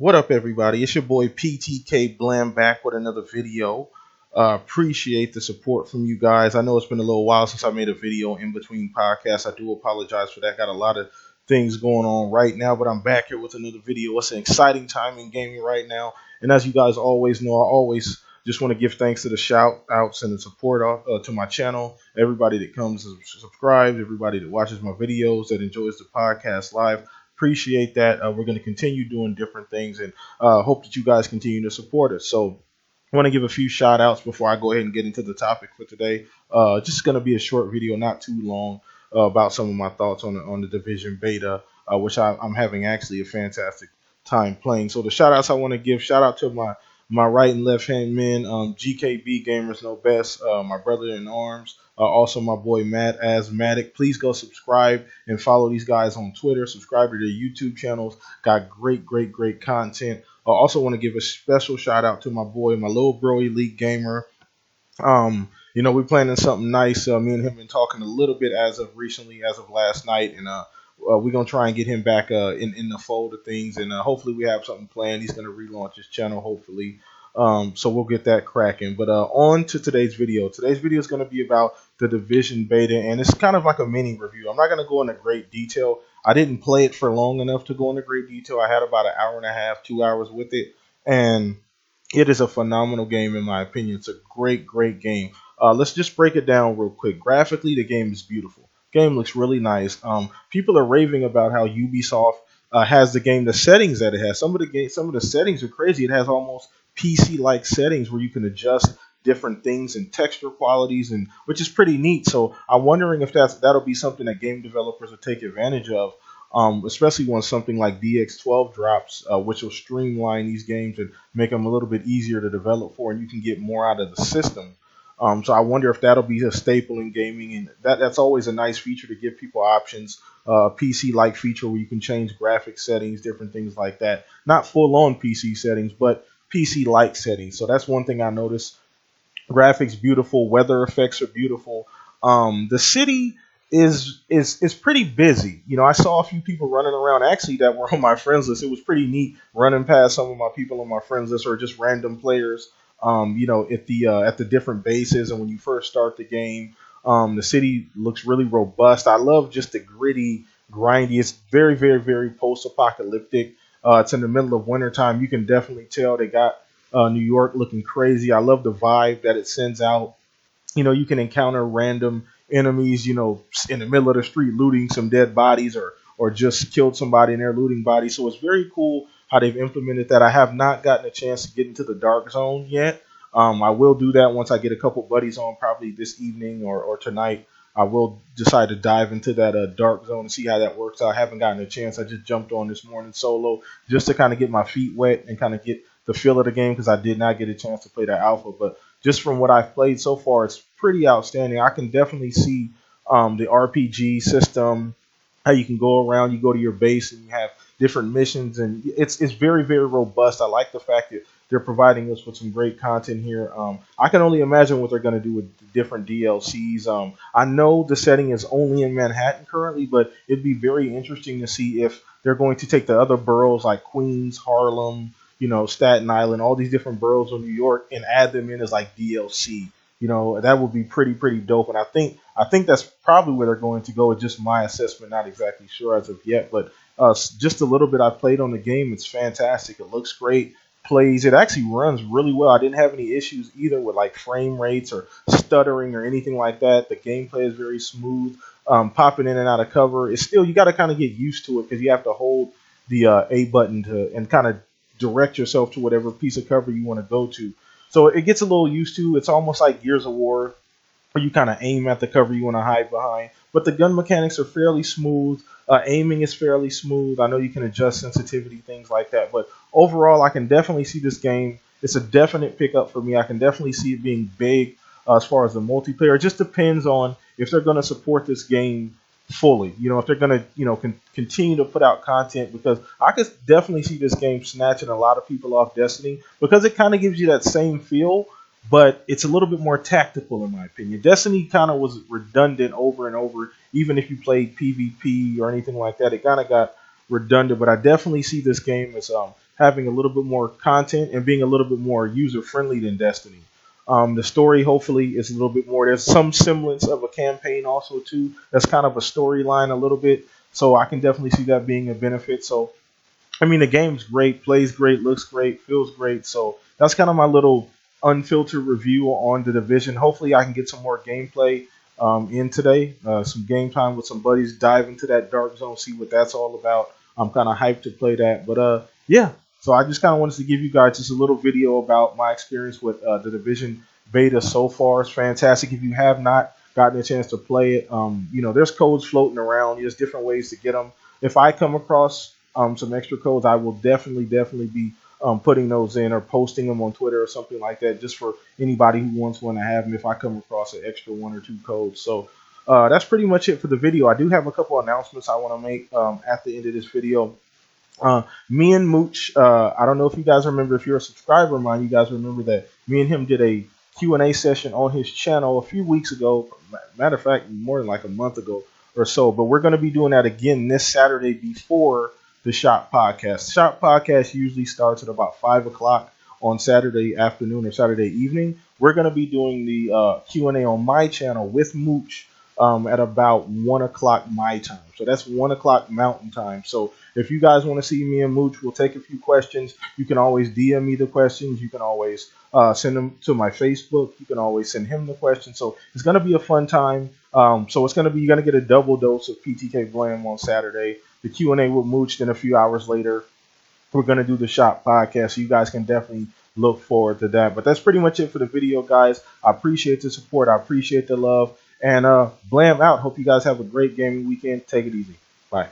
What up, everybody? It's your boy PTK Blam back with another video. Appreciate the support from you guys. I know it's been a little while since I made a video in between podcasts. I do apologize for that. Got a lot of things going on right now, but I'm back here with another video. It's an exciting time in gaming right now. And as you guys always know, I always just want to give thanks to the shout outs and the support to my channel. Everybody that comes and subscribes, everybody that watches my videos, that enjoys the podcast live. Appreciate that. We're going to continue doing different things and hope that you guys continue to support us. So I want to give a few shout outs before I go ahead and get into the topic for today. Just going to be a short video, not too long, about some of my thoughts on the Division Beta, which I'm having actually a fantastic time playing. So the shout outs I want to give, shout out to my right and left hand men, GKB Gamers Know Best, my brother in arms, also my boy Matt Asthmatic. Please go subscribe and follow these guys on Twitter. Subscribe to their YouTube channels. Got great content. I also want to give a special shout out to my boy, my little bro Elite Gamer. We're planning something nice. Me and him been talking a little bit as of recently, as of last night, and we're gonna try and get him back in the fold of things, and hopefully we have something planned. He's gonna relaunch his channel, hopefully. So we'll get that cracking. But on to today's video. Today's video is going to be about the Division Beta, and it's kind of like a mini review. I'm not going to go into great detail. I didn't play it for long enough to go into great detail. I had about an hour and a half, 2 hours with it, and it is a phenomenal game in my opinion. It's a great game. Let's just break it down real quick. Graphically, the game is beautiful. Game looks really nice. People are raving about how Ubisoft has the game, the settings that it has. Some of the settings are crazy. It has almost PC-like settings where you can adjust different things and texture qualities, and which is pretty neat. So I'm wondering if that'll be something that game developers will take advantage of, especially when something like DX12 drops, which will streamline these games and make them a little bit easier to develop for, and you can get more out of the system. So I wonder if that'll be a staple in gaming, and that's always a nice feature to give people options. A PC-like feature where you can change graphic settings, different things like that. Not full-on PC settings, but PC-like settings. So that's one thing I noticed. Graphics beautiful, weather effects are beautiful. The city is pretty busy. I saw a few people running around actually that were on my friends list. It was pretty neat running past some of my people on my friends list or just random players. At the different bases, and when you first start the game, the city looks really robust. I love just the gritty, grindy. It's very post-apocalyptic. It's in the middle of wintertime. You can definitely tell they got New York looking crazy. I love the vibe that it sends out. You can encounter random enemies, in the middle of the street looting some dead bodies, or just killed somebody and they're looting bodies. So it's very cool how they've implemented that. I have not gotten a chance to get into the dark zone yet. I will do that once I get a couple buddies on, probably this evening or tonight. I will decide to dive into that dark zone and see how that works out. I haven't gotten a chance. I just jumped on this morning solo just to kind of get my feet wet and kind of get the feel of the game, because I did not get a chance to play that alpha. But just from what I've played so far, it's pretty outstanding. I can definitely see the RPG system, how you can go around, you go to your base and you have different missions, and it's very robust. I like the fact that they're providing us with some great content here. I can only imagine what they're going to do with the different DLCs. I know the setting is only in Manhattan currently, but it'd be very interesting to see if they're going to take the other boroughs like Queens, Harlem, Staten Island, all these different boroughs of New York, and add them in as like DLC. That would be pretty dope. And I think that's probably where they're going to go. It's just my assessment, not exactly sure as of yet. But just a little bit I played on the game, it's fantastic. It looks great. It actually runs really well. I didn't have any issues either with like frame rates or stuttering or anything like that. The gameplay is very smooth. Popping in and out of cover. It's still, you got to kind of get used to it, because you have to hold the A button and kind of direct yourself to whatever piece of cover you want to go to. So it gets a little used to. It's almost like Gears of War, where you kind of aim at the cover you want to hide behind. But the gun mechanics are fairly smooth. Aiming is fairly smooth. I know you can adjust sensitivity, things like that. But overall, I can definitely see this game. It's a definite pickup for me. I can definitely see it being big as far as the multiplayer. It just depends on if they're going to support this game fully. If they're going to, continue to put out content, because I could definitely see this game snatching a lot of people off Destiny, because it kind of gives you that same feel, but it's a little bit more tactical in my opinion. Destiny kind of was redundant over and over. Even if you played PvP or anything like that, it kind of got redundant. But I definitely see this game as having a little bit more content and being a little bit more user friendly than Destiny. The story hopefully is a little bit more. There's some semblance of a campaign also too. That's kind of a storyline a little bit. So I can definitely see that being a benefit. So I mean, the game's great, plays great, looks great, feels great. So that's kind of my little unfiltered review on the division. Hopefully, I can get some more gameplay in today, some game time with some buddies, dive into that dark zone, see what that's all about. I'm kind of hyped to play that. But yeah, so I just kind of wanted to give you guys just a little video about my experience with the division beta so far. It's fantastic. If you have not gotten a chance to play it, there's codes floating around. There's different ways to get them. If I come across some extra codes, I will definitely be putting those in or posting them on Twitter or something like that, just for anybody who wants one to have them if I come across an extra one or two codes. So that's pretty much it for the video. I do have a couple announcements I want to make at the end of this video. Me and Mooch, I don't know if you guys remember, if you're a subscriber of mine, you guys remember that me and him did a Q&A session on his channel a few weeks ago. Matter of fact, more than like a month ago or so. But we're going to be doing that again this Saturday before the Shop Podcast. Shop Podcast usually starts at about 5 o'clock on Saturday afternoon or Saturday evening. We're going to be doing the Q&A on my channel with Mooch at about 1 o'clock my time. So that's 1 o'clock Mountain Time. So if you guys want to see me and Mooch, we'll take a few questions. You can always DM me the questions. You can always send them to my Facebook. You can always send him the questions. So it's going to be a fun time. So it's going to be, you're going to get a double dose of PTK Blam on Saturday. The Q&A with Mooch, then a few hours later, we're going to do the Shop Podcast. So you guys can definitely look forward to that. But that's pretty much it for the video, guys. I appreciate the support. I appreciate the love. And Blam out. Hope you guys have a great gaming weekend. Take it easy. Bye.